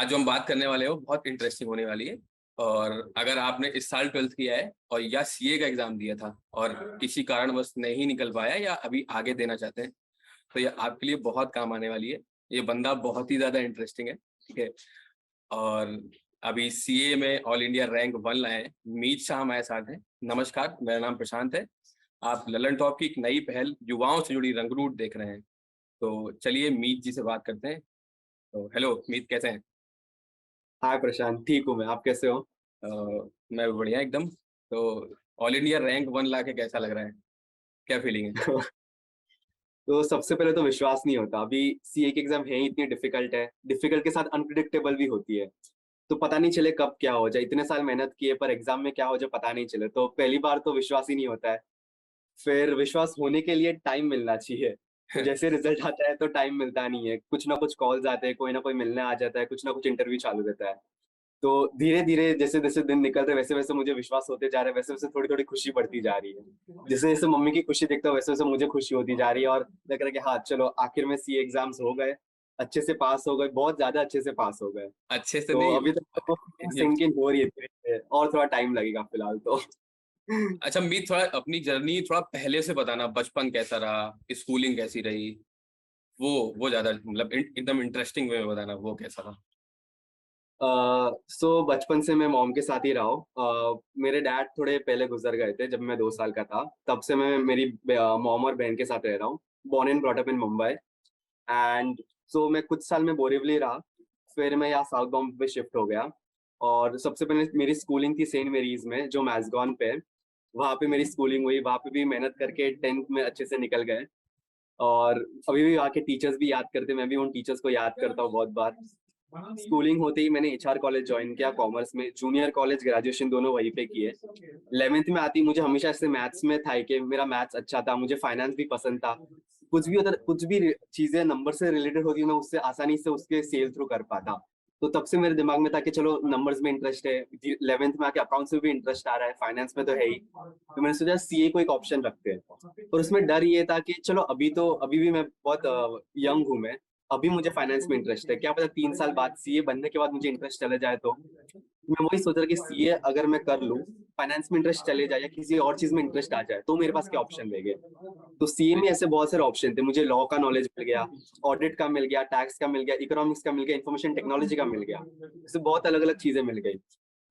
आज जो हम बात करने वाले हैं वो बहुत इंटरेस्टिंग होने वाली है। और अगर आपने इस साल 12th किया है और या सीए का एग्जाम दिया था और किसी कारणवश नहीं निकल पाया या अभी आगे देना चाहते हैं, तो ये आपके लिए बहुत काम आने वाली है। ये बंदा बहुत ही ज्यादा इंटरेस्टिंग है, ठीक है। और अभी सीए में ऑल इंडिया रैंक 1 लाए हैं। मीत शाह हमारे साथ हैं। नमस्कार, मेरा नाम प्रशांत है। आप ललन टॉप की एक नई पहल युवाओं से जुड़ी रंगरूट देख रहे हैं। तो चलिए मीत जी से बात करते हैं। तो हेलो मीत, कैसे हैं? हाय प्रशांत, ठीक हूँ मैं। आप कैसे हो? अ, मैं बढ़िया एकदम। तो ऑल इंडिया रैंक 1 लाके कैसा लग रहा है? क्या फीलिंग है? तो सबसे पहले तो विश्वास नहीं होता। अभी सीए की एग्जाम है ही इतनी डिफिकल्ट है, डिफिकल्ट के साथ अनप्रिडिक्टेबल भी होती है। तो पता नहीं चले कब क्या हो जाए। इतने साल मेहनत किए पर एग्जाम में क्या हो जाए पता नहीं चले, तो पहली बार तो विश्वास ही नहीं होता है। फिर विश्वास होने के लिए टाइम मिलना चाहिए। तो जैसे रिजल्ट आता है तो टाइम मिलता नहीं है, कुछ ना कुछ कॉल्स आते हैं, कोई ना कोई मिलने आ जाता है, कुछ ना कुछ इंटरव्यू चालू रहता है। तो धीरे-धीरे जैसे-जैसे दिन निकल रहे वैसे-वैसे मुझे विश्वास होते जा रहा है, वैसे-वैसे थोड़ी-थोड़ी खुशी बढ़ती जा रही है। जैसे-जैसे मम्मी की खुशी देखता हूँ वैसे-वैसे मुझे खुशी होती जा रही है और लग रहा है कि हाँ, चलो आखिर में सीए एग्ज़ाम्स हो गए, अच्छे से पास हो गए, बहुत ज़्यादा अच्छे से पास हो गए। अच्छे से तो नहीं। अभी तक तो ये सिंक इन हो रही है धीरे-धीरे और थोड़ा टाइम लगेगा फिलहाल तो। अच्छा मीत, थोड़ा अपनी जर्नी थोड़ा पहले से बताना। बचपन कैसा रहा, स्कूलिंग कैसी रही? वो ज्यादा मतलब एकदम इंटरेस्टिंग वे में बताना, वो कैसा रहा? सो बचपन से मैं मॉम के साथ ही रहा हूँ। मेरे डैड थोड़े पहले गुज़र गए थे जब मैं 2 साल का था। तब से मैं मेरी मॉम और बहन के साथ रह रहा हूँ। Born and brought up in Mumbai. And so मैं कुछ साल में बोरिवली रहा, फिर मैं यहाँ साउथ बॉम्बे पे शिफ्ट हो गया। और सबसे पहले मेरी स्कूलिंग थी सेंट मेरीज़ में, जो मैसगॉन पे है। वहाँ पे मेरी स्कूलिंग हुई, वहाँ पे भी मेहनत करके 10th में अच्छे से निकल गए। और अभी भी वहाँ के टीचर्स भी याद करते हैं, मैं भी उन टीचर्स को याद करता हूँ बहुत बार। स्कूलिंग होते ही मैंने एचआर कॉलेज जॉइन किया कॉमर्स में, जूनियर कॉलेज, ग्रेजुएशन दोनों वहीं पे किए। 11th में आती मुझे हमेशा से मैथ्स में था कि मेरा मैथ्स अच्छा था, मुझे फाइनेंस भी पसंद था। कुछ भी चीज़ें नंबर से रिलेटेड होती है, मैं उससे आसानी से उसके सेल थ्रू कर पाता। तो तब से मेरे दिमाग में था कि चलो नंबर्स में इंटरेस्ट है, 11th में आके अकाउंट्स में भी इंटरेस्ट आ रहा है, फाइनेंस में तो है ही। तो मैंने सोचा सीए को एक ऑप्शन रखते हैं। और उसमें डर ये था कि चलो अभी भी मैं बहुत यंग हूँ मैं, अभी मुझे फाइनेंस में इंटरेस्ट है, क्या पता 3 साल बाद सीए बनने के बाद मुझे इंटरेस्ट चले जाए तो? मैं वही सोच रहा कि सीए अगर मैं कर लूँ, फाइनेंस में इंटरेस्ट चले जाए या किसी और चीज़ में इंटरेस्ट आ जाए, तो मेरे पास क्या ऑप्शन रह गए? तो सीए में ऐसे बहुत सारे ऑप्शन थे, मुझे लॉ का नॉलेज मिल गया, ऑडिट का मिल गया, टैक्स का मिल गया, इकोनॉमिक्स का मिल गया, इन्फॉर्मेशन टेक्नोलॉजी का मिल गया। ऐसे बहुत अलग-अलग चीज़ें मिल गई।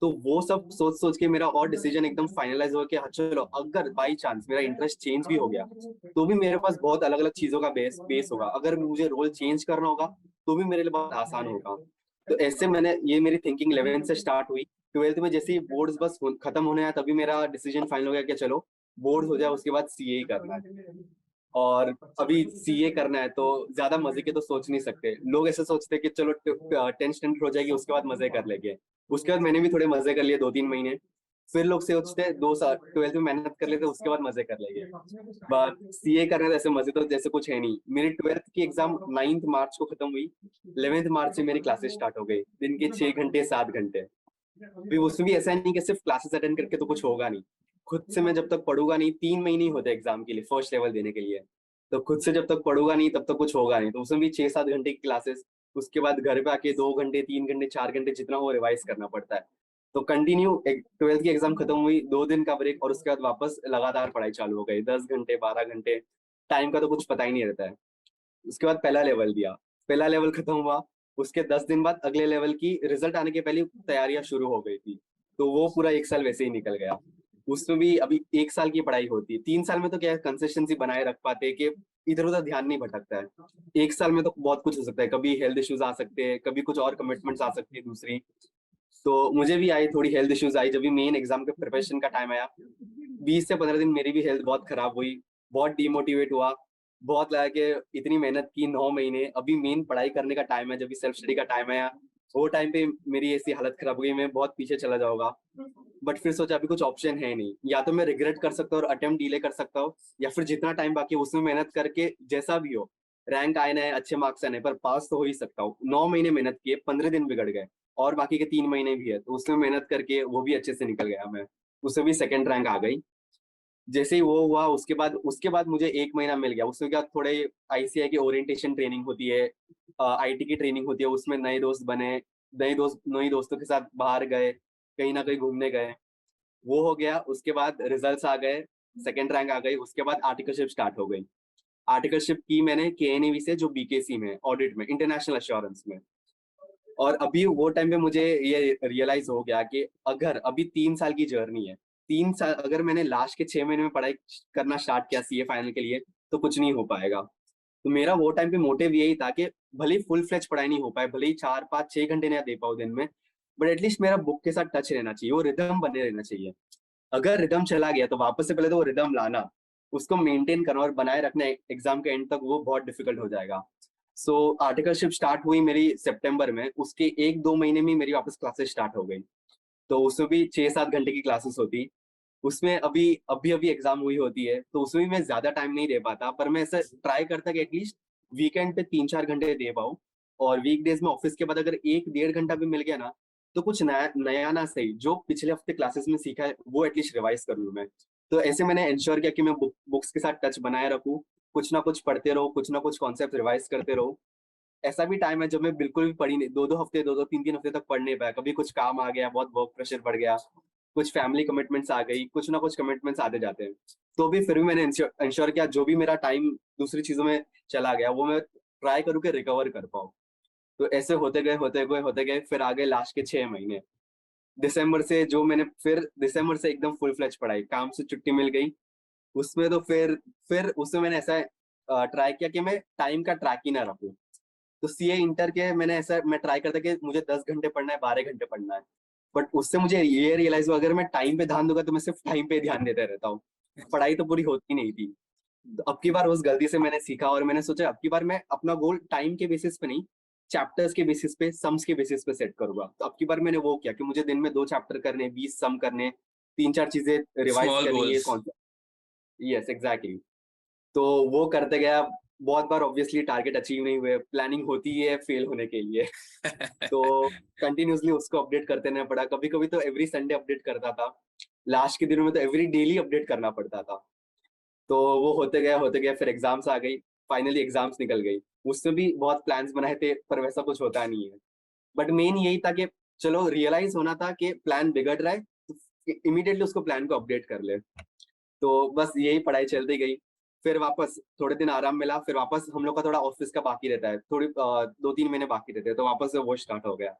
तो वो सब सोच-सोच के मेरा और डिसीजन एकदम फाइनलाइज़ हुआ कि हाँ, चलो अगर बाय चांस मेरा इंटरेस्ट चेंज भी हो गया, तो भी मेरे पास बहुत अलग-अलग चीज़ों का बेस बेस होगा। अगर मुझे रोल चेंज करना होगा, तो भी मेरे लिए बहुत आसान होगा। तो ऐसे मैंने ये मेरी थिंकिंग 11th से स्टार्ट हुई। 12th में जैसे ही बोर्ड्स बस खत्म होने आया तभी मेरा डिसीजन फाइनल हो गया कि चलो बोर्ड्स हो जाए उसके बाद सीए ही करना है। और अभी सीए करना है तो ज़्यादा मज़े की तो सोच नहीं सकते। लोग ऐसे सोचते हैं कि चलो 10th स्टैंडर्ड हो जाएगी उसके बाद मज़े कर लेंगे। उसके बाद मैंने भी थोड़े मज़े कर लिए 2-3 महीने। फिर लोग सोचते हैं 2 साल 12th में मेहनत कर लेते हैं उसके बाद मज़े कर लेंगे। बट सीए करने में ऐसे मज़े तो जैसे कुछ है नहीं। मेरी 12th की एग्ज़ाम 9th मार्च को खत्म हुई। 11th मार्च से मेरी क्लासेस स्टार्ट हो गई। दिन के 6 घंटे 7 घंटे। अभी उसमें भी ऐसा नहीं कि सिर्फ़ क्लासेस अटेंड करके तो कुछ होगा नहीं। खुद से मैं जब तक पढ़ूँगा नहीं, 3 महीने ही होते हैं एग्ज़ाम के लिए, फर्स्ट लेवल देने के लिए। तो खुद से जब तक पढ़ूँगा नहीं तब तक कुछ होगा नहीं। तो उसमें भी 6-7 घंटे की क्लासेस, उसके बाद घर पे आके 2 घंटे, 3 घंटे, 4 घंटे जितना हो रिवाइज़ करना पड़ता है। तो कंटिन्यू एक 12th की एग्ज़ाम खत्म हुई, 2 दिन का ब्रेक और उसके बाद वापस लगातार पढ़ाई चालू हो गई। 10 घंटे, 12 घंटे, टाइम का तो कुछ पता ही नहीं रहता है। उसके बाद पहला लेवल दिया, पहला लेवल खत्म हुआ, उसके 10 दिन बाद अगले लेवल की रिज़ल्ट आने के पहले तैयारियाँ शुरू हो गई थी। तो वो पूरा 1 साल वैसे ही निकल गया। उसमें भी अभी 1 साल की पढ़ाई होती है, 3 साल में तो क्या है कंसिस्टेंसी बनाए रख पाते हैं कि इधर-उधर ध्यान नहीं भटकता है। 1 साल में तो बहुत कुछ हो सकता है, कभी हेल्थ इश्यूज़ आ सकते हैं, कभी कुछ और कमिटमेंट्स आ सकती है दूसरी। तो मुझे भी आई, थोड़ी हेल्थ इश्यूज़ आई जब भी मेन एग्ज़ाम के प्रिपरेशन का टाइम आया। 20 से 15 दिन मेरी भी हेल्थ बहुत खराब हुई, बहुत डिमोटिवेट हुआ, बहुत लगा कि इतनी मेहनत की 9 महीने, अभी मेन पढ़ाई करने का टाइम है, जब भी सेल्फ स्टडी का टाइम आया, वो टाइम पे मेरी ऐसी हालत खराब हो गई, मैं बहुत पीछे चला जाऊँगा। बट फिर सोचा अभी कुछ ऑप्शन है नहीं, या तो मैं रिग्रेट कर सकता हूँ और अटेम्प्ट डिले कर सकता हूँ, या फिर जितना टाइम बाकी है उसमें मेहनत करके जैसा भी हो, रैंक आए ना आए, अच्छे मार्क्स आए ना आए, पर पास तो हो ही सकता हूँ। 9 महीने मेहनत किए, 15 दिन बिगड़ गए और बाकी के 3 महीने भी है, तो उसमें मेहनत करके वो भी अच्छे से निकल गया मैं। उसमें भी सेकंड रैंक आ गई। जैसे ही वो हुआ उसके बाद मुझे 1 महीना मिल गया। उसके बाद थोड़े आईसीएआई की ओरिएंटेशन ट्रेनिंग होती है, आईटी की ट्रेनिंग होती है, उसमें नए दोस्त बने, नई दोस्तों के साथ बाहर गए, कहीं ना कहीं घूमने गए, वो हो गया। उसके बाद रिजल्ट्स आ गए, सेकंड रैंक आ गई। उसके बाद आर्टिकलशिप स्टार्ट हो गई। आर्टिकलशिप की मैंने केएनईवी से, जो बीकेसी में ऑडिट में इंटरनेशनल अश्योरेंस में। और अभी वो टाइम पे मुझे ये रियलाइज हो गया कि अगर अभी 3 साल की जर्नी है, 3 साल अगर मैंने लास्ट के 6 महीने में पढ़ाई करना स्टार्ट किया सीए फाइनल के लिए, तो कुछ नहीं हो पाएगा। तो मेरा वो टाइम पे मोटिव यही था कि भले ही फुल फ्लेज पढ़ाई नहीं हो पाए, भले ही 4 5 6 घंटे नहीं दे पाओ दिन में, बट एटलीस्ट मेरा बुक के साथ टच रहना चाहिए, वो रिदम बने रहना चाहिए। अगर रिदम चला गया तो वापस से पहले तो वो रिदम लाना, उसको मेंटेन करना और बनाए रखना एग्जाम के एंड तक, वो बहुत डिफिकल्ट हो जाएगा। सो आर्टिकलशिप स्टार्ट हुई मेरी सितंबर में, उसके 1 2 महीने में मेरी वापस क्लासेस स्टार्ट हो गई। तो उसमें भी 6 7 घंटे की क्लासेस होती। उसमें अभी अभी अभी एग्जाम हुई होती है, तो उसमें भी मैं ज्यादा टाइम नहीं दे पाता, पर मैं ऐसा ट्राई करता कि एटलीस्ट वीकेंड पे 3 4 घंटे दे पाऊँ। और वीकडेज में ऑफिस के बाद अगर 1 1.5 घंटा भी मिल गया ना, तो कुछ नया नया ना सही, जो पिछले हफ्ते क्लासेस में सीखा है वो एटलीस्ट रिवाइज कर लूँ मैं। तो ऐसे मैंने इंश्योर किया कि मैं बुक्स के साथ टच बनाए रखूँ, कुछ ना कुछ पढ़ते रहो, कुछ ना कुछ कॉन्सेप्ट रिवाइज करते रहो। ऐसा भी टाइम है जब मैं बिल्कुल भी पढ़ी नहीं, 2 2 हफ्ते 2 2 3 3 हफ्ते तक पढ़ नहीं पाया। कभी कुछ काम आ गया, बहुत वर्क प्रेशर बढ़ गया, कुछ फैमिली कमिटमेंट्स आ गई, कुछ ना कुछ कमिटमेंट्स आते जाते हैं। तो भी फिर भी मैंने इंश्योर किया, जो भी मेरा टाइम दूसरी चीजों में चला गया, वो मैं ट्राई करूँ कि रिकवर कर पाऊँ। तो ऐसे होते गए फिर आ गए लास्ट के 6 महीने। दिसंबर से एकदम फुल फ्लेज पढ़ाई, काम से छुट्टी मिल गई। उसमें तो फिर उसमें मैंने ऐसा ट्राई किया कि मैं टाइम का ट्रैक ही ना रखूं। तो सीए इंटर के मैं ट्राई करता कि मुझे 10 घंटे पढ़ना है, 12 घंटे पढ़ना है। बट उससे मुझे ये रियलाइज हुआ, अगर मैं टाइम पे ध्यान दूंगा तो मैं सिर्फ टाइम पे ध्यान देता रहता हूँ, पढ़ाई तो पूरी होती नहीं थी। तो अब की बार उस गलती से मैंने सीखा, और मैंने सोचा अब की बार मैं अपना गोल टाइम के बेसिस पे नहीं, चैप्टर्स के बेसिस पे, सम्स के बेसिस पे सेट करूंगा। तो अब की बार मैंने वो किया कि मुझे दिन में 2 चैप्टर करने, 20 सम करने, 3 4 चीजें रिवाइज स्मॉल करनी है गोल्स। कौन। Yes exactly. तो वो करते गया। बहुत बार ऑब्वियसली टारगेट अचीव नहीं हुए, प्लानिंग होती है फेल होने के लिए। तो कंटिन्यूअसली उसको अपडेट करते रहना पड़ा। कभी कभी तो एवरी संडे अपडेट करता था, लास्ट के दिनों में तो एवरी डेली अपडेट करना पड़ता था। तो वो होते गए फिर एग्जाम्स आ गई। फाइनली एग्जाम्स निकल गई। उसमें भी बहुत प्लान्स बनाए थे, पर वैसा कुछ होता नहीं है। बट मेन यही था कि चलो रियलाइज होना था कि प्लान बिगड़ रहा है, तो इमीडिएटली उसको प्लान को अपडेट कर ले। तो बस यही पढ़ाई चलती गई। फिर वापस थोड़े दिन आराम मिला, फिर वापस हम लोग का थोड़ा ऑफिस का बाकी रहता है, थोड़ी 2 3 महीने बाकी रहते हैं, तो वापस से वो स्टार्ट हो गया।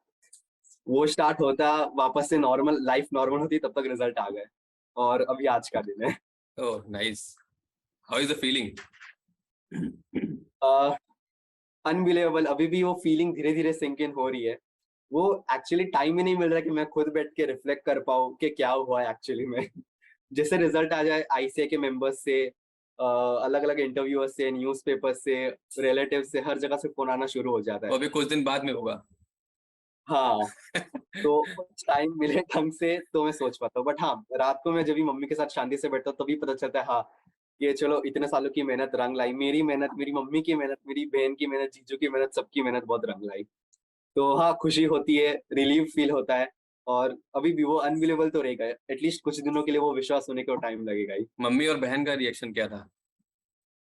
वो स्टार्ट होता, वापस से नॉर्मल लाइफ नॉर्मल होती, तब तक रिजल्ट आ गए। और अभी आज का दिन है। Oh nice. How is the feeling? Unbelievable. अभी भी वो फीलिंग धीरे धीरे सिंक इन हो रही है। वो एक्चुअली टाइम ही नहीं मिल रहा कि मैं खुद बैठ के रिफ्लेक्ट कर पाऊँ कि क्या हुआ है एक्चुअली में। जैसे रिजल्ट आ जाए आईसीए के मेंबर्स से, अलग अलग इंटरव्यूअर से, न्यूज़पेपर से, रिलेटिव से, हर जगह से फोन आना शुरू हो जाता वो है। अभी कुछ दिन बाद में होगा। हाँ। तो टाइम मिले ढंग से तो मैं सोच पाता हूँ, बट हाँ, रात को मैं जब भी मम्मी के साथ शांति से बैठता हूँ तभी पता चलता है, हाँ, ये चलो इतने सालों की मेहनत रंग लाई, मेरी मेहनत, मेरी मम्मी की मेहनत, मेरी बहन की मेहनत, जीजू की मेहनत, सबकी मेहनत बहुत रंग लाई। तो हाँ, खुशी होती है, रिलीफ फील होता है। और अभी भी वो अनबिलीवेबल तो रहेगा, एटलीस्ट कुछ दिनों के लिए वो विश्वास होने को टाइम लगेगा ही। मम्मी और बहन का रिएक्शन क्या था?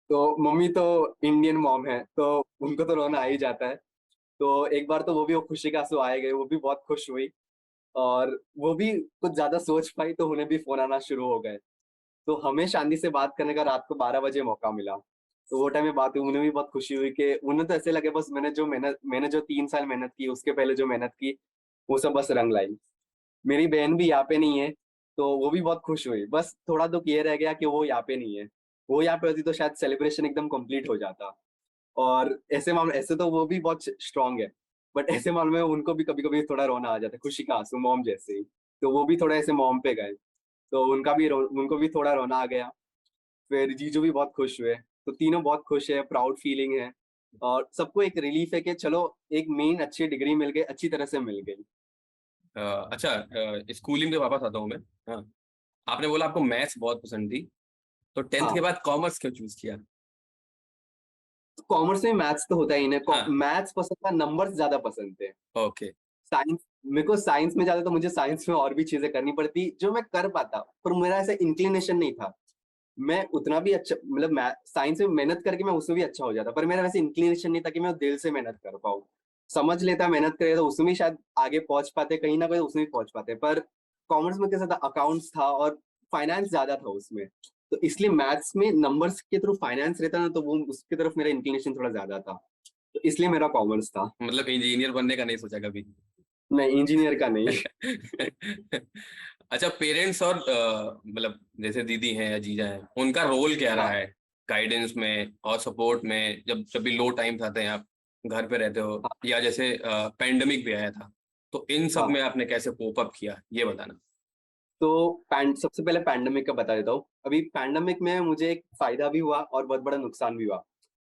तो मम्मी तो इंडियन मॉम है, तो उनको तो रोना आ ही जाता है। तो एक बार तो वो खुशी के आंसू आए गए, वो भी बहुत खुश हुई। और वो भी कुछ ज्यादा सोच पाई, तो उन्हें भी फोन आना शुरू हो गए। तो हमें शांति से बात करने का रात को 12 बजे मौका मिला। तो वो टाइम में बात हुई, उन्हें भी बहुत खुशी हुई कि उन्हें तो ऐसे लगे बस मैंने जो 3 साल मेहनत की, उसके पहले जो मेहनत की, वो सब बस रंग लाई। मेरी बहन भी यहाँ पे नहीं है, तो वो भी बहुत खुश हुई। बस थोड़ा दुख ये रह गया कि वो यहाँ पे नहीं है। वो यहाँ पे होती तो शायद सेलिब्रेशन एकदम कंप्लीट हो जाता। और ऐसे मामले, ऐसे तो वो भी बहुत स्ट्रांग है, बट ऐसे मामले में उनको भी कभी कभी थोड़ा रोना आ जाता है, खुशी का आंसू, मॉम जैसे ही। तो वो भी थोड़ा ऐसे मॉम पे गए, तो उनको भी थोड़ा रोना आ गया। फिर जीजू भी बहुत खुश हुए। तो तीनों बहुत खुश है, प्राउड फीलिंग है। और सबको एक रिलीफ है कि चलो, एक मेन अच्छी डिग्री मिल गई, अच्छी तरह से मिल गई। अच्छा, स्कूलिंग पे वापस आता हूँ मैं। हाँ, आपने बोला आपको मैथ्स बहुत पसंद थी, तो टेंथ के हाँ, बाद कॉमर्स क्यों चूज किया? तो कॉमर्स में मैथ्स तो होता ही नहीं, हाँ। मैथ्स पसंद था, नंबर्स ज्यादा पसंद थे। ओके। साइंस, मेरे को साइंस में ज्यादा, तो मुझे साइंस में और भी चीजें करनी पड़ती जो मैं कर पाता, पर मेरा ऐसा इंक्लिनेशन नहीं था। मैं उतना भी अच्छा, मतलब मैं साइंस में मेहनत करके मैं उसमें भी अच्छा हो जाता, पर मेरा वैसे इंक्लिनेशन नहीं था कि मैं दिल से मेहनत कर पाऊँ। समझ लेता, मेहनत करे तो उसमें भी शायद आगे पहुंच पाते, कहीं ना कहीं उसमें भी पहुंच पाते। पर कॉमर्स में कैसा था, अकाउंट्स था और फाइनेंस ज्यादा था उसमें, तो इसलिए मैथ्स में नंबर्स के थ्रू फाइनेंस रहता ना, तो वो उसकी तरफ मेरा इंक्लिनेशन थोड़ा ज्यादा था, तो इसलिए मेरा कॉमर्स था। मतलब इंजीनियर बनने का नहीं सोचा कभी? नहीं, इंजीनियर का नहीं। अच्छा, पेरेंट्स और मतलब जैसे दीदी हैं या जीजा हैं, उनका रोल क्या रहा हाँ है गाइडेंस में और सपोर्ट में, जब जब भी लो टाइम्स आते हैं, आप घर पे रहते हो, हाँ या जैसे पेंडेमिक भी आया था, तो इन सब हाँ। में आपने कैसे कोप अप किया, ये बताना। तो सबसे पहले पैंडेमिक का बता देता हूँ। अभी पैंडेमिक में मुझे एक फायदा भी हुआ और बहुत बड़ा नुकसान भी हुआ।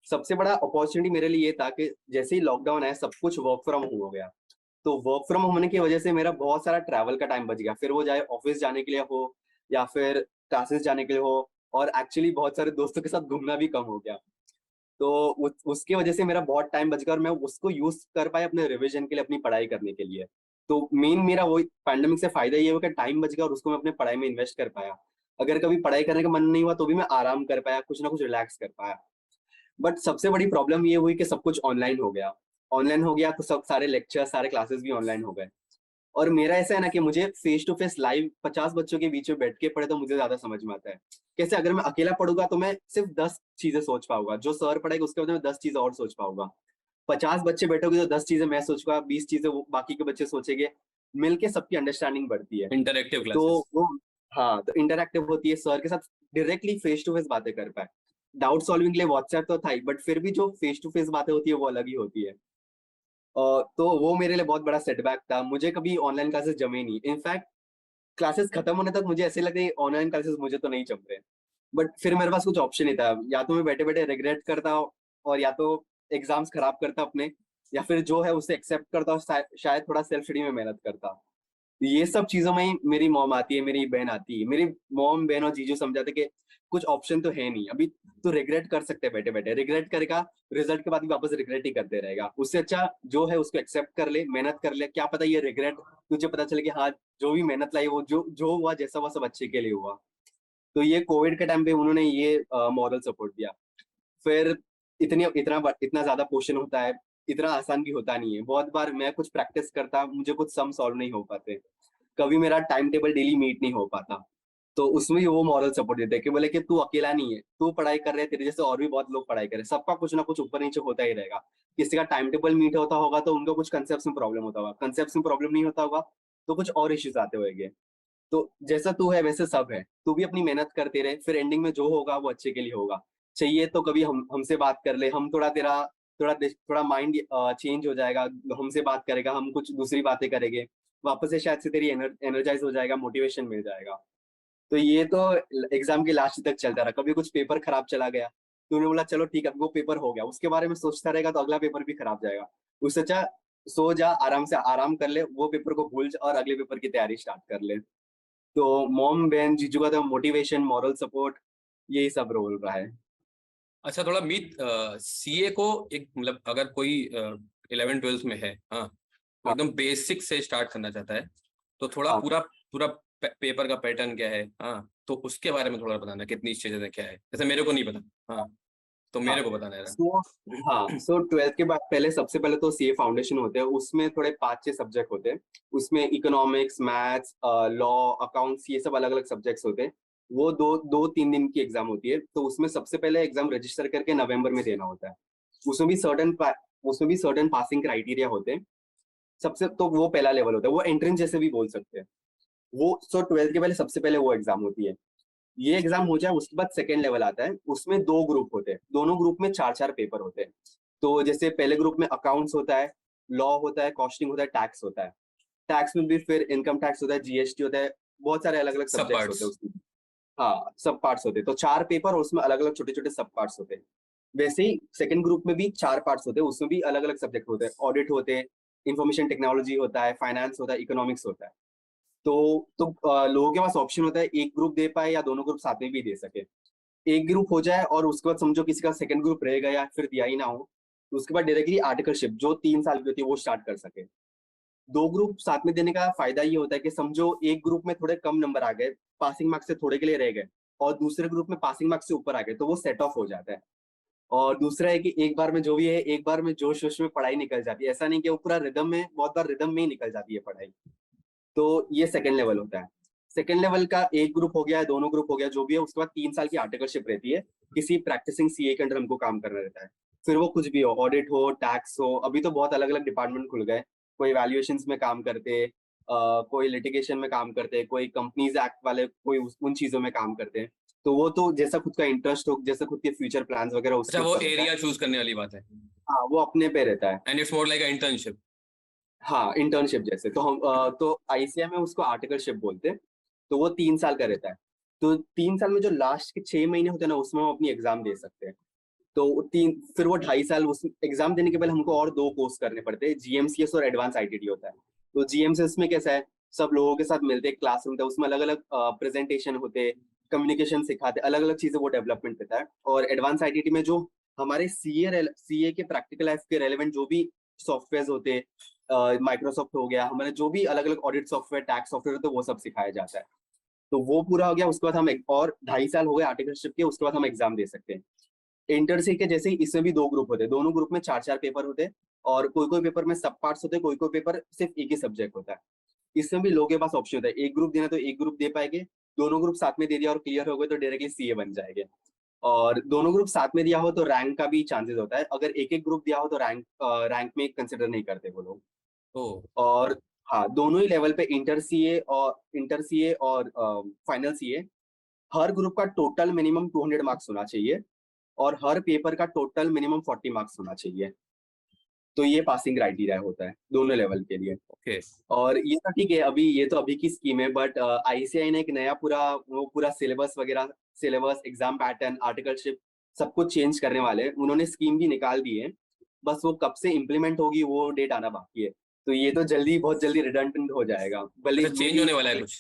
सबसे बड़ा अपॉर्चुनिटी मेरे लिए ये था कि जैसे ही लॉकडाउन आया, सब कुछ वर्क फ्रॉम होम हो गया। तो वर्क फ्रॉम होने की वजह से मेरा बहुत सारा ट्रैवल का टाइम बच गया, फिर वो चाहे ऑफिस जाने के लिए हो या फिर क्लासेस जाने के लिए हो, और एक्चुअली बहुत सारे दोस्तों के साथ घूमना भी कम हो गया। तो उसकी वजह से मेरा बहुत टाइम बच गया और मैं उसको यूज कर पाया अपने रिवीजन के लिए, अपनी पढ़ाई करने के लिए। तो मेन मेरा वही पैंडेमिक से फायदा ये हुआ कि टाइम बच गया और उसको मैं अपने पढ़ाई में इन्वेस्ट कर पाया। अगर कभी पढ़ाई करने का मन नहीं हुआ तो भी मैं आराम कर पाया, कुछ ना कुछ रिलैक्स कर पाया। बट सबसे बड़ी प्रॉब्लम ये हुई कि सब कुछ ऑनलाइन हो गया। ऑनलाइन हो गया तो सब सारे लेक्चर, सारे क्लासेस भी ऑनलाइन हो गए। और मेरा ऐसा है ना कि मुझे फेस टू फेस लाइव 50 बच्चों के बीच में बैठ के पढ़े तो मुझे ज्यादा समझ में आता है। कैसे, अगर मैं अकेला पढ़ूंगा तो मैं सिर्फ 10 चीजें सोच पाऊंगा, जो सर पढ़ेगा उसके बाद मैं 10 चीजें और सोच पाऊंगा। 50 बच्चे बैठोगे तो 10 चीजें मैं सोचूंगा, 20 चीजें बाकी के बच्चे सोचेंगे। मिलके सबकी अंडरस्टैंडिंग बढ़ती है। इंटरेक्टिव तो क्लासेस। वो, हाँ, तो इंटरैक्टिव होती है, सर के साथ डायरेक्टली फेस टू फेस बातें कर पाए। डाउट सॉल्विंग के लिए व्हाट्सएप तो था ही, बट फिर भी जो फेस टू फेस बातें होती है वो अलग ही होती है। तो वो मेरे लिए बहुत बड़ा सेटबैक था, मुझे कभी ऑनलाइन क्लासेस जमे नहीं। इनफैक्ट क्लासेस खत्म होने तक मुझे ऐसे लगे ऑनलाइन क्लासेस मुझे तो नहीं जम रहे। बट फिर मेरे पास कुछ ऑप्शन नहीं था, या तो मैं बैठे बैठे रिग्रेट करता और या तो एग्जाम्स खराब करता अपने, या फिर जो है उसे एक्सेप्ट करता और शायद थोड़ा सेल्फ स्टडी में मेहनत करता। ये सब चीजों में ही मेरी मॉम आती है, मेरी बहन आती है। मेरी मॉम, बहन और जीजू समझाते कि कुछ ऑप्शन तो है नहीं अभी, तो रिग्रेट कर सकते हैं बैठे बैठे, रिग्रेट करेगा रिजल्ट के बाद भी वापस रिग्रेट ही करते रहेगा। उससे अच्छा जो है उसको एक्सेप्ट कर ले, मेहनत कर ले, क्या पता ये रिग्रेट तुझे पता चले कि हाँ, जो भी मेहनत लाई वो जो जो हुआ, जैसा हुआ सब अच्छे के लिए हुआ। तो ये कोविड के टाइम पे उन्होंने ये मॉरल सपोर्ट दिया। फिर इतना ज्यादा क्वेश्चन होता है, इतना आसान भी होता नहीं है। बहुत बार मैं कुछ प्रैक्टिस करता, मुझे कुछ सम सॉल्व नहीं हो पाते, कभी मेरा टाइम टेबल डेली मीट नहीं हो पाता। तो उसमें भी वो मॉरल सपोर्ट देते हैं कि बोले कि तू अकेला नहीं है, तू पढ़ाई कर रहे हैं, तेरे जैसे और भी बहुत लोग पढ़ाई कर रहे हैं, सबका कुछ ना कुछ ऊपर नीचे होता ही रहेगा। किसी का टाइम टेबल मीट होता होगा तो उनका कुछ कंसेप्ट में प्रॉब्लम होता होगा, कंसेप्ट में प्रॉब्लम नहीं होता होगा तो कुछ और इश्यूज आते होंगे। तो जैसा तू है वैसे सब है, तू भी अपनी मेहनत करते रहे, फिर एंडिंग में जो होगा वो अच्छे के लिए होगा। चाहिए तो कभी हमसे बात कर ले, हम थोड़ा तेरा थोड़ा माइंड चेंज हो जाएगा, हमसे बात करेगा, हम कुछ दूसरी बातें करेंगे, वापस से शायद से तेरी एनर्जाइज हो जाएगा, मोटिवेशन मिल जाएगा। तो ये तो एग्जाम के लास्ट तक चलता रहा। कभी कुछ पेपर खराब चला गया, तूने बोला चलो ठीक है अब वो पेपर हो गया, उसके बारे में सोचता रहेगा तो अगला पेपर भी खराब जाएगा। उससे अच्छा सो जा, आराम से आराम कर ले, वो पेपर को भूल जा और अगले पेपर की तैयारी स्टार्ट कर ले। तो मॉम, बहन, जीजू का तो मोटिवेशन, मॉरल सपोर्ट, यही सब रोल रहा है। अच्छा, थोड़ा मीत, सीए को एक, मतलब अगर कोई 11 12 में है, हाँ, वो हाँ एकदम बेसिक से स्टार्ट करना चाहता है, तो थोड़ा हाँ पूरा पूरा पेपर का पैटर्न क्या है, हाँ, तो उसके बारे में थोड़ा बताना, कितनी स्टेजेस है, क्या है, जैसे मेरे को नहीं पता, हाँ, तो हाँ। मेरे को बताना है। सो हाँ, सो 12th के बाद पहले सबसे पहले तो सीए फाउंडेशन होते हैं, उसमें थोड़े 5-6 सब्जेक्ट होते हैं। उसमें इकोनॉमिक्स, मैथ्स, लॉ, अकाउंट्स, ये सब अलग अलग सब्जेक्ट्स होते हैं। वो दो दो 3 दिन की एग्जाम होती है। तो उसमें सबसे पहले एग्जाम रजिस्टर करके नवंबर में देना होता है। उसमें भी सर्टन उसमें भी सर्टन पासिंग क्राइटेरिया होते हैं। सबसे तो वो पहला लेवल होता है, वो एंट्रेंस जैसे भी बोल सकते हैं। वो सो 12th के पहले सबसे पहले वो एग्जाम होती है। ये एग्जाम हो जाए उसके बाद सेकेंड लेवल आता है, उसमें 2 ग्रुप होते हैं, दोनों ग्रुप में 4-4 पेपर होते हैं। तो जैसे पहले ग्रुप में अकाउंट्स होता है, लॉ होता है, कॉस्टिंग होता है, टैक्स होता है। टैक्स में भी फिर इनकम टैक्स होता है, जीएसटी होता है, बहुत सारे अलग अलग सब सब्जेक्ट्स पार्ट्स। होते हैं उसमें। हाँ, सब पार्ट्स होते हैं, तो 4 पेपर और उसमें अलग अलग छोटे छोटे सब पार्ट्स होते हैं। वैसे ही सेकंड ग्रुप में भी 4 पार्ट्स होते हैं, उसमें भी अलग अलग सब्जेक्ट होते हैं, ऑडिट होते हैं, इंफॉर्मेशन टेक्नोलॉजी होता है, फाइनेंस होता है, इकोनॉमिक्स होता है। लोगों के पास ऑप्शन होता है, एक ग्रुप दे पाए या दोनों ग्रुप साथ में भी दे सके। एक ग्रुप हो जाए और उसके बाद समझो किसी का सेकंड ग्रुप रह गया फिर दिया ही ना हो, तो उसके बाद डायरेक्टली आर्टिकलशिप जो 3 साल की होती है वो स्टार्ट कर सके। 2 ग्रुप साथ में देने का फायदा ये होता है कि समझो एक ग्रुप में थोड़े कम नंबर आ गए, पासिंग मार्क्स से थोड़े के लिए रह गए, और दूसरे ग्रुप में पासिंग मार्क्स से ऊपर आ गए, तो वो सेट ऑफ हो जाता है। और दूसरा है कि एक बार में जो भी है, एक बार में जोश जोश में पढ़ाई निकल जाती है, ऐसा नहीं कि वो पूरा रिदम में, बहुत बार रिदम में ही निकल जाती है पढ़ाई। तो ये सेकंड लेवल होता है। सेकंड लेवल का एक ग्रुप हो गया है, दोनों ग्रुप हो गया, जो भी है, उसके बाद 3 साल की आर्टिकलशिप रहती है। किसी प्रैक्टिसिंग सीए के अंडर हमको काम करना रहता है। फिर वो कुछ भी हो, ऑडिट हो, टैक्स हो, अभी तो बहुत अलग अलग डिपार्टमेंट खुल गए। कोई वैल्यूएशन में काम करते, कोई लिटिगेशन में काम करते, कोई कंपनीज एक्ट वाले, कोई उन चीजों में काम करते हैं। तो वो तो जैसा खुद का इंटरेस्ट हो, जैसा खुद के फ्यूचर प्लान्स वगैरह अच्छा, उसके वो ऊपर रहता है। एरिया चूज करने वाली बात है। हाँ, वो अपने पे रहता है। And it's more like internship. हाँ, इंटर्नशिप जैसे, तो हम तो आईसीआई में उसको आर्टिकलशिप बोलते हैं। तो वो 3 साल का रहता है। तो 3 साल में जो लास्ट के 6 महीने होते हैं ना, उसमें हम अपनी एग्जाम दे सकते हैं। तो फिर वो 2.5 साल उस एग्जाम देने के पहले हमको और 2 कोर्स करने पड़ते हैं, जीएमसीएस और एडवांस आईटीडी होता है। तो जीएमसीएस में कैसा है, सब लोगों के साथ मिलते हैं, क्लासरूम होता है, उसमें अलग अलग प्रेजेंटेशन होते हैं, कम्युनिकेशन सिखाते, अलग अलग चीजें, वो डेवलपमेंट रहता है। और एडवांस आईटीडी में जो हमारे सीए के प्रैक्टिकल लाइफ के रेलेवेंट जो भी सॉफ्टवेयर होते हैं, माइक्रोसॉफ्ट हो गया, हमारे जो भी अलग अलग ऑडिट सॉफ्टवेयर, टैक्स सॉफ्टवेयर होते हैं, वो सब सिखाया जाता है। तो वो पूरा हो गया, उसके बाद हम और 2.5 साल हो गए आर्टिकलशिप के, उसके बाद हम एग्जाम दे सकते हैं। इंटर्नशिप के जैसे ही इसमें भी 2 ग्रुप होते हैं, दोनों ग्रुप में 4 4 पेपर होते हैं। और कोई कोई पेपर में सब पार्ट्स होते हैं, कोई कोई पेपर सिर्फ एक ही सब्जेक्ट होता है। इसमें भी लोगों के पास ऑप्शन होता है, एक ग्रुप देना तो एक ग्रुप दे पाएंगे, दोनों ग्रुप साथ में दे दिया और क्लियर हो गए तो डायरेक्टली सीए बन जाएंगे। और दोनों ग्रुप साथ में दिया हो तो रैंक का भी चांसेस होता है, अगर एक एक ग्रुप दिया हो तो रैंक में कंसिडर नहीं करते वो लोग। ओ। और हाँ, दोनों ही लेवल पे इंटर सीए और फाइनल सीए, हर ग्रुप का टोटल मिनिमम 200 मार्क्स होना चाहिए। और हर पेपर का टोटल मिनिमम 40 मार्क्स होना चाहिए। तो ये पासिंग क्राइटेरिया होता है दोनों लेवल के लिए। ओके। और ये तो ठीक है, अभी ये तो अभी की स्कीम है, बट आईसीआई ने एक नया पूरा सिलेबस वगैरह, सिलेबस, एग्जाम पैटर्न, आर्टिकलशिप, सब कुछ चेंज करने वाले हैं। उन्होंने स्कीम भी निकाल दी है, बस वो कब से इम्प्लीमेंट होगी वो डेट आना बाकी है। तो ये तो जल्दी, बहुत जल्दी रिडंडेंट हो जाएगा, भले अच्छा, मे चेंज बी। होने वाला है कुछ?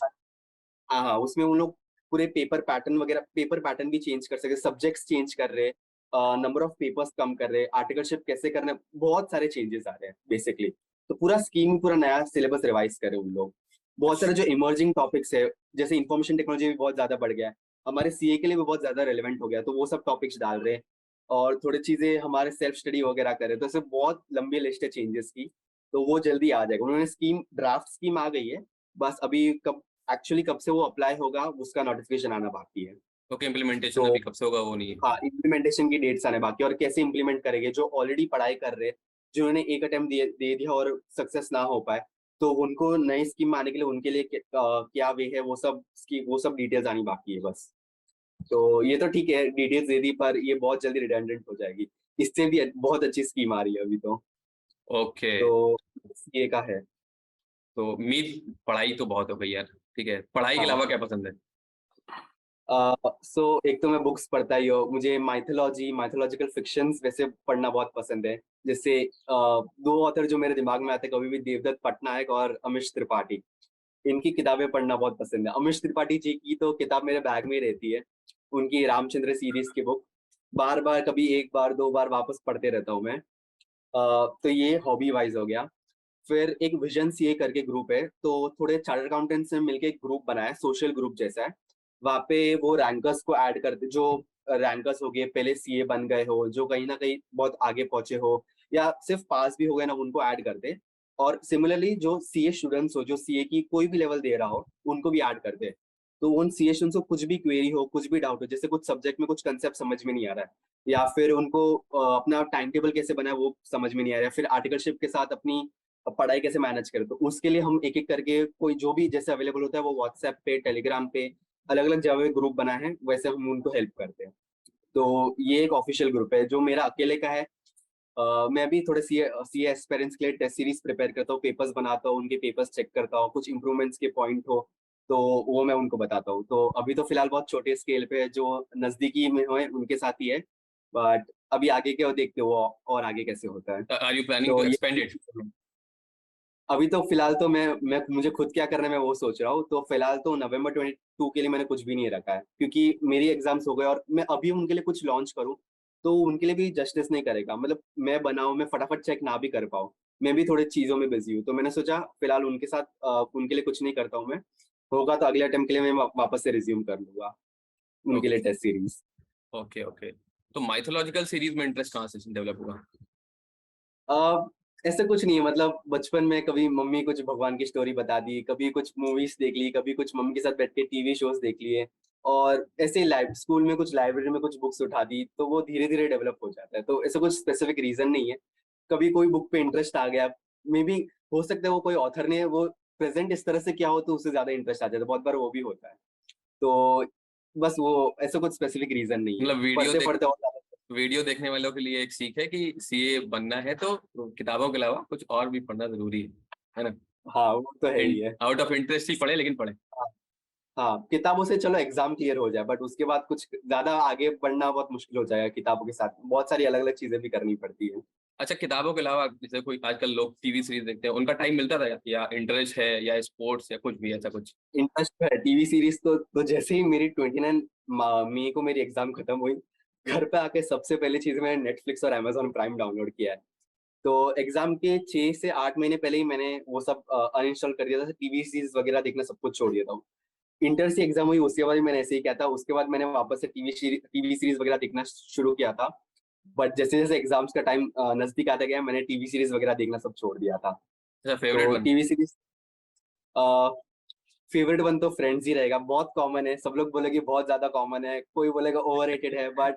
हाँ हाँ, उसमें उन लोग पूरे पेपर पैटर्न वगैरह, पेपर पैटर्न भी चेंज कर सकते, सब्जेक्ट्स चेंज कर रहे, नंबर ऑफ पेपर्स कम कर रहे, आर्टिकलशिप कैसे करना, बहुत सारे चेंजेस आ रहे हैं बेसिकली। तो पूरा स्कीम, पूरा नया सिलेबस रिवाइज करे उन लोग। बहुत सारे जो इमर्जिंग टॉपिक्स है, जैसे इंफॉर्मेशन टेक्नोलॉजी भी बहुत ज्यादा बढ़ गया है, हमारे सीए के लिए भी बहुत ज्यादा रेलिवेंट हो गया, तो वो सब टॉपिक्स डाल रहे हैं। और थोड़ी चीजें हमारे सेल्फ स्टडी वगैरह करे, तो ऐसे बहुत लंबी लिस्ट है चेंजेस की। तो वो जल्दी आ जाएगा, उन्होंने स्कीम, ड्राफ्ट स्कीम आ गई है। बस अभी कब, एक्चुअली कब से वो अप्लाई होगा उसका नोटिफिकेशन आना बाकी है। ओके, इम्प्लीमेंटेशन तो अभी कब से होगा वो नहीं है। हाँ, इम्प्लीमेंटेशन की डेट्स आने बाकी है, और कैसे इम्प्लीमेंट करेंगे, जो ऑलरेडी पढ़ाई कर रहे, जिन्होंने एक अटेम्प्ट दे दिया और सक्सेस ना हो पाए, तो उनको नई स्कीम आने के लिए उनके लिए क्या वे है, वो सब डिटेल्स आनी बाकी है बस। तो ये तो ठीक है, डिटेल्स दे दी, पर ये बहुत जल्दी रिडंडेंट हो जाएगी। इससे भी बहुत अच्छी स्कीम आ रही है अभी तो। ओके। तो ये का है। तो मीत पढ़ाई तो बहुत हो गई यार। ठीक है, पढ़ाई के हाँ। अलावा क्या पसंद है? सो एक तो मैं बुक्स पढ़ता ही हूँ, मुझे माइथोलॉजी, माइथोलॉजिकल फिक्शंस वैसे पढ़ना बहुत पसंद है। जैसे 2 ऑथर जो मेरे दिमाग में आते हैं कभी भी, देवदत्त पटनायक और अमीश त्रिपाठी। इनकी किताबें पढ़ना बहुत पसंद है। अमीश त्रिपाठी जी की तो किताब मेरे बैग में ही रहती है, उनकी रामचंद्र सीरीज की बुक। बार बार, कभी एक बार, 2 बार वापस पढ़ते रहता हूँ मैं। तो ये हॉबी वाइज हो गया। फिर एक विजन सीए करके ग्रुप है, तो थोड़े चार्टर्ड अकाउंटेंट्स ने मिलकर एक ग्रुप बनाया है, सोशल ग्रुप जैसा है। वहाँ पे वो रैंकर्स को ऐड करते, जो रैंकर्स हो गए, पहले सीए बन गए हो, जो कहीं ना कहीं बहुत आगे पहुंचे हो, या सिर्फ पास भी हो गए ना, उनको ऐड करते। और सिमिलरली जो सीए स्टूडेंट्स हो, जो सीए की कोई भी लेवल दे रहा हो, उनको भी ऐड करते। तो उन सीए स्टूडेंट्स को कुछ भी क्वेरी हो, कुछ भी डाउट हो, जैसे कुछ सब्जेक्ट में कुछ कंसेप्ट समझ में नहीं आ रहा है, या फिर उनको अपना टाइम टेबल कैसे बनाए वो समझ में नहीं आ रहा है, फिर आर्टिकलशिप के साथ अपनी पढ़ाई कैसे मैनेज करें, तो उसके लिए हम एक एक करके, कोई जो भी जैसे अवेलेबल होता है, वो व्हाट्सएप पे, टेलीग्राम पे, अलग अलग जगह ग्रुप बनाए हैं, वैसे हम उनको हेल्प करते हैं। तो ये एक ऑफिशियल ग्रुप है जो मेरा अकेले का है। मैं भी थोड़े सीए एस्पिरेंट्स के लिए टेस्ट सीरीज प्रिपेयर करता हूँ, पेपर्स बनाता हूँ, उनके पेपर्स चेक करता हूँ, कुछ इंप्रूवमेंट्स के पॉइंट हो तो वो मैं उनको बताता हूँ। तो अभी तो फिलहाल बहुत छोटे स्केल पे है, जो नजदीकी में हो उनके साथ ही है। बट अभी आगे के वो देखते हो, और आगे कैसे होता है। आर यू प्लानिंग टू तो ये एक्सपेंड इट? अभी तो फिलहाल तो मैं मुझे खुद क्या करना है मैं वो सोच रहा हूँ। तो फिलहाल तो नवंबर 22 के लिए मैंने कुछ भी नहीं रखा है, क्योंकि मेरी एग्जाम्स हो गए, और मैं अभी उनके लिए कुछ लॉन्च करूँ तो उनके लिए भी जस्टिस नहीं करेगा, मतलब मैं बनाऊं, मैं फटाफट चेक ना भी कर पाऊँ, मैं भी थोड़ी चीजों में बिजी हूँ। तो मैंने सोचा फिलहाल उनके साथ उनके लिए कुछ नहीं करता हूँ मैं। होगा तो अगले अटेम्प्ट के लिए मैं वापस से रिज्यूम कर लूंगा उनके लिए okay, test series. Okay, okay. तो माइथोलॉजिकल सीरीज में इंटरेस्ट कहाँ से डेवलप हुआ? अ, ऐसा कुछ नहीं है, मतलब बचपन में कभी मम्मी कुछ भगवान की स्टोरी बता दी, कभी कुछ मूवीज देख ली, कभी कुछ मम्मी के साथ बैठ के टीवी शोज देख लिए, और ऐसे ही लाइव स्कूल में कुछ लाइब्रेरी में कुछ बुक्स उठा दी, तो वो धीरे धीरे डेवलप हो जाता है। तो ऐसा कुछ स्पेसिफिक रीजन नहीं है। कभी कोई बुक पे इंटरेस्ट आ गया, मे बी हो सकता है वो कोई ऑथर ने वो प्रेजेंट इस तरह से किया हो तो उससे ज्यादा इंटरेस्ट आ जाता है, बहुत बार वो भी होता है। तो बस वो ऐसा कुछ स्पेसिफिक रीजन नहीं है, मतलब पढ़ते पढ़ते और ज्यादा। वीडियो देखने वालों के लिए एक सीख है कि सीए बनना है तो किताबों के अलावा कुछ और भी पढ़ना जरूरी है ना? हाँ, वो तो है ही है। आउट ऑफ इंटरेस्ट ही पढ़े, लेकिन पढ़े। हाँ, हाँ, किताबों से चलो एग्जाम क्लियर हो जाए, बट उसके बाद कुछ ज्यादा आगे बढ़ना बहुत मुश्किल हो जाएगा। किताबों के साथ बहुत सारी अलग अलग चीजें भी करनी पड़ती है। अच्छा, किताबों के अलावा जैसे कोई आजकल लोग टीवी सीरीज देखते हैं, उनका टाइम मिलता था या इंटरेस्ट है या स्पोर्ट्स या कुछ भी ऐसा कुछ? इंटरेस्ट है टीवी सीरीज तो जैसे ही मेरी 29 मई को मेरी एग्जाम खत्म हुई, घर पे आके सबसे पहली चीज मैंने नेटफ्लिक्स और अमेजोन प्राइम डाउनलोड किया है। तो एग्जाम के 6 से 8 महीने पहले ही मैंने वो सब अनइंस्टॉल कर दिया था, टीवी सीरीज वगैरह देखना सब कुछ छोड़ दिया था। इंटर से एग्जाम हुई, उसके बाद भी मैंने ऐसे ही किया था। उसके बाद मैंने वापस से टीवी सीरीज वगैरह देखना शुरू किया था। बट जैसे जैसे एग्जाम्स का टाइम नजदीक आता गया, मैंने टीवी सीरीज वगैरह देखना सब छोड़ दिया था। अच्छा, फेवरेट तो one? TV series favourite one तो फ्रेंड्स ही रहेगा। बहुत कॉमन है, सब लोग बोलेंगे बहुत ज्यादा कॉमन है, कोई बोलेगा ओवररेटेड है, बट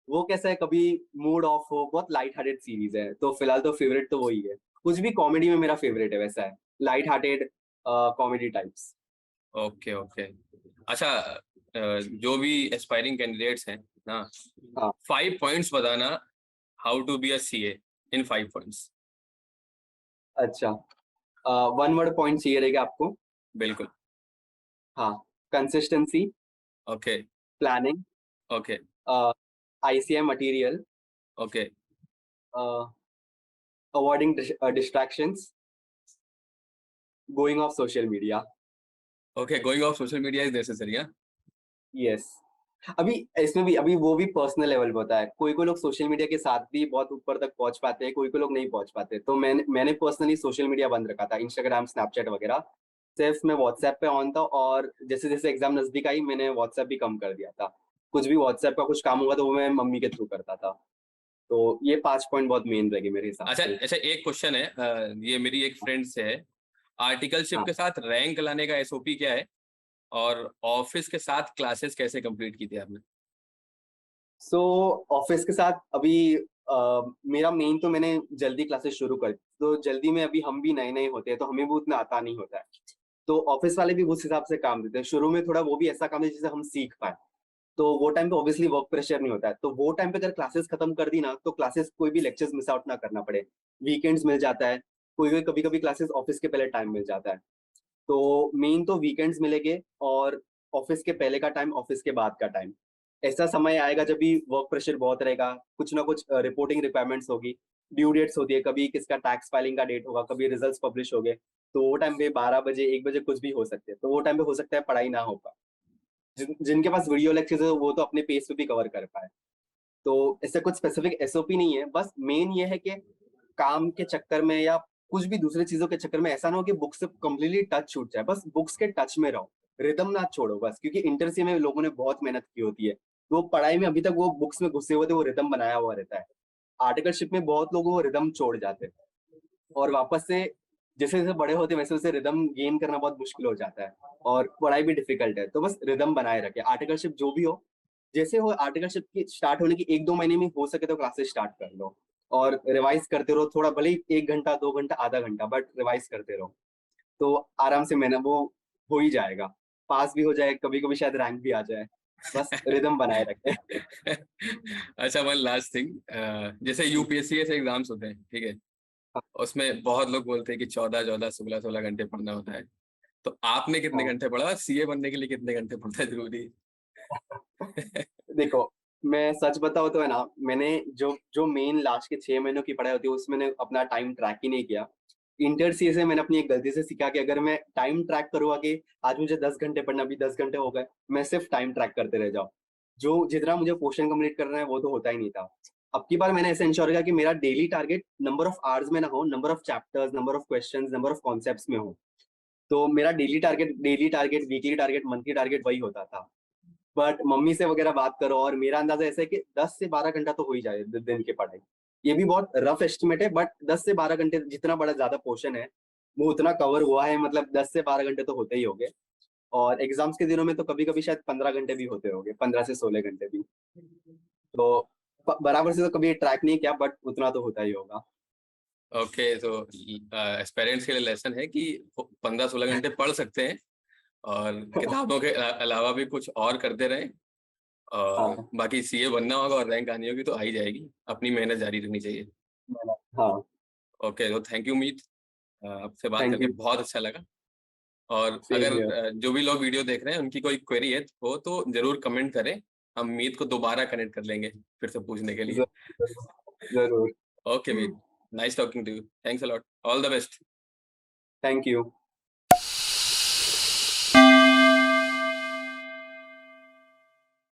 वो कैसा है, कभी मूड ऑफ हो, बहुत लाइट हार्टेड सीरीज है, तो फिलहाल तो फेवरेट तो वही है। कुछ भी कॉमेडी में मेरा फेवरेट है, वैसा है, light hearted comedy types. Okay okay. अच्छा, जो भी एस्पायरिंग कैंडिडेट्स हैं ना, हाँ, 5 पॉइंट्स बताना, how to be a CA in 5 points. अच्छा। वन वर्ड पॉइंट चाहिए रहेगा आपको? बिल्कुल। हाँ, consistency, okay planning, okay ICM material, okay avoiding distractions, going off social media. Okay. Going off social media is necessary? Yes. अभी इसमें भी अभी वो भी पर्सनल लेवल पे होता है। कोई कोई लोग सोशल मीडिया के साथ भी बहुत ऊपर तक पहुंच पाते हैं, कोई कोई लोग नहीं पहुंच पाते। तो मैंने पर्सनली सोशल मीडिया बंद रखा था, इंस्टाग्राम, स्नैपचैट वगैरह। सिर्फ मैं व्हाट्सएप पे ऑन था, और जैसे जैसे एग्जाम नजदीक आई, मैंने व्हाट्सएप भी कम कर दिया था। कुछ भी व्हाट्सएप का कुछ काम होगा तो वो मैं मम्मी के थ्रू करता था। तो ये 5 पॉइंट बहुत मेन रहेंगे मेरे हिसाब अच्छा से। अच्छा, एक क्वेश्चन है, ये मेरी एक फ्रेंड से है। आर्टिकलशिप हाँ, के साथ रैंक लाने का एसओपी क्या है, और ऑफिस के साथ क्लासेस कैसे कंप्लीट की थी आपने? सो ऑफिस के साथ अभी मेरा मेन तो मैंने जल्दी क्लासेस शुरू कर दी। तो जल्दी में अभी हम भी नए नए होते हैं, तो हमें भी उतना आता नहीं होता है। तो ऑफिस वाले भी उस हिसाब से काम देते हैं। शुरू में थोड़ा वो भी ऐसा काम है जिसे हम सीख पाए। तो वो टाइम पे ऑब्वियसली वर्क प्रेशर नहीं होता है, तो वो टाइम पे अगर क्लासेस खत्म कर दी ना, तो क्लासेस कोई भी लेक्चर्स मिस आउट ना करना पड़े। वीकेंड्स मिल जाता है, कोई कोई कभी कभी क्लासेस ऑफिस के पहले टाइम मिल जाता है। तो मेन तो वीकेंड्स मिलेंगे, और ऑफिस के पहले का टाइम, ऑफिस के बाद का टाइम। ऐसा समय आएगा जब भी वर्क प्रेशर बहुत रहेगा, कुछ ना कुछ रिपोर्टिंग रिक्वायरमेंट्स होगी, ड्यू डेट्स होती है, कभी किसका टैक्स फाइलिंग का डेट होगा, कभी रिजल्ट्स पब्लिश हो गए। तो वो टाइम पे 12 बजे 1 बजे कुछ भी हो सकते हैं, तो वो टाइम पे हो सकता है पढ़ाई ना हो पाए। जिनके पास वीडियो लेक्चर्स है वो तो अपने पेज पे भी कवर कर पाए। तो ऐसे कुछ स्पेसिफिक एसओपी नहीं है, बस मेन ये है कि काम के चक्कर में या कुछ भी दूसरी चीजों के चक्कर में ऐसा ना हो कि बुक से कंप्लीटली टच छूट जाए। बस बुक्स के टच में रहो, रिदम ना छोड़ो बस, क्योंकि इंटरसी में लोगों ने बहुत मेहनत की होती है। तो पढ़ाई में अभी तक वो बुक्स में घुसे हुए थे, वो रिदम बनाया हुआ रहता है। आर्टिकलशिप में बहुत लोग वो रिदम छोड़ जाते हैं, और वापस से जैसे जैसे बड़े होते हैं वैसे वैसे रिदम गेन करना बहुत मुश्किल हो जाता है, और पढ़ाई भी डिफिकल्ट है। तो बस रिदम बनाए रखे, आर्टिकलशिप जो भी हो, जैसे हो आर्टिकलशिप की स्टार्ट होने की 1-2 महीने में हो सके तो क्लासेस स्टार्ट कर लो, और रिवाइज करते रहो थोड़ा, भले ही 1 घंटा 2 घंटा आधा घंटा, बट रिवाइज करते रहो। तो आराम से मैंने वो हो ही जाएगा, पास भी हो जाए, कभी कभी शायद रैंक भी आ जाए। बस रिदम बनाए रखे। अच्छा, वन लास्ट थिंग, जैसे यूपीएससी ऐसे एग्जाम्स होते हैं, ठीक है, उसमें बहुत लोग बोलते हैं कि 14-14 16-16 घंटे पढ़ना होता है। तो आपने कितने हाँ। घंटे पढ़ा, सीए बनने के लिए कितने घंटे पढ़ना जरूरी है? देखो, मैं सच बताऊं तो है ना, मैंने जो जो मेन लास्ट के 6 महीनों की पढ़ाई होती है उसमें मैंने अपना टाइम ट्रैक ही नहीं किया। इंटर सी से मैंने अपनी एक गलती से सीखा कि अगर मैं टाइम ट्रैक करूंगा कि आज मुझे 10 घंटे पढ़ना, अभी 10 घंटे हो गए, मैं सिर्फ टाइम ट्रैक करते रह जाऊं, जो जितना मुझे पोर्शन कंप्लीट करना है वो तो होता ही नहीं था। अब की बार मैंने ऐसे इंश्योर किया कि मेरा daily target number of hours में ना हो, number of chapters, number of questions, number of concepts में हो। तो मेरा daily target, weekly target, monthly target वही होता था। बट मम्मी से वगैरह बात करो, और मेरा अंदाजा ऐसा है कि 10 से 12 घंटा तो हो ही जाए दिन की पढ़ाई। ये भी बहुत रफ एस्टिमेट है, बट 10 से 12 घंटे, जितना बड़ा ज्यादा पोर्शन है वो उतना कवर हुआ है, मतलब 10 से 12 घंटे तो होते ही होंगे। और एग्जाम्स के दिनों में तो कभी कभी शायद 15 घंटे भी होते होंगे, 15 से 16 घंटे भी। तो बराबर से तो कभी ट्रैक नहीं किया, बट उतना तो होता ही होगा। ओके, तो पेरेंट्स के लिए लेसन है कि 15-16 घंटे पढ़ सकते हैं और किताबों के अलावा भी कुछ और करते रहें। और हाँ। बाकी सीए बनना होगा और रैंक आनी होगी तो आ ही जाएगी, अपनी मेहनत जारी रखनी चाहिए। हाँ। ओके, तो थैंक यू मीत, आपसे बात थैंक करके यू। बहुत अच्छा लगा। और सेम अगर हियर। जो भी लोग वीडियो देख रहे हैं उनकी कोई क्वेरी है हो तो जरूर कमेंट करें, हम मीत को दोबारा कनेक्ट कर लेंगे फिर से पूछने के लिए। जरूर जरूर। Okay Meet, nice talking to you, thanks a lot, all the best. Thank you.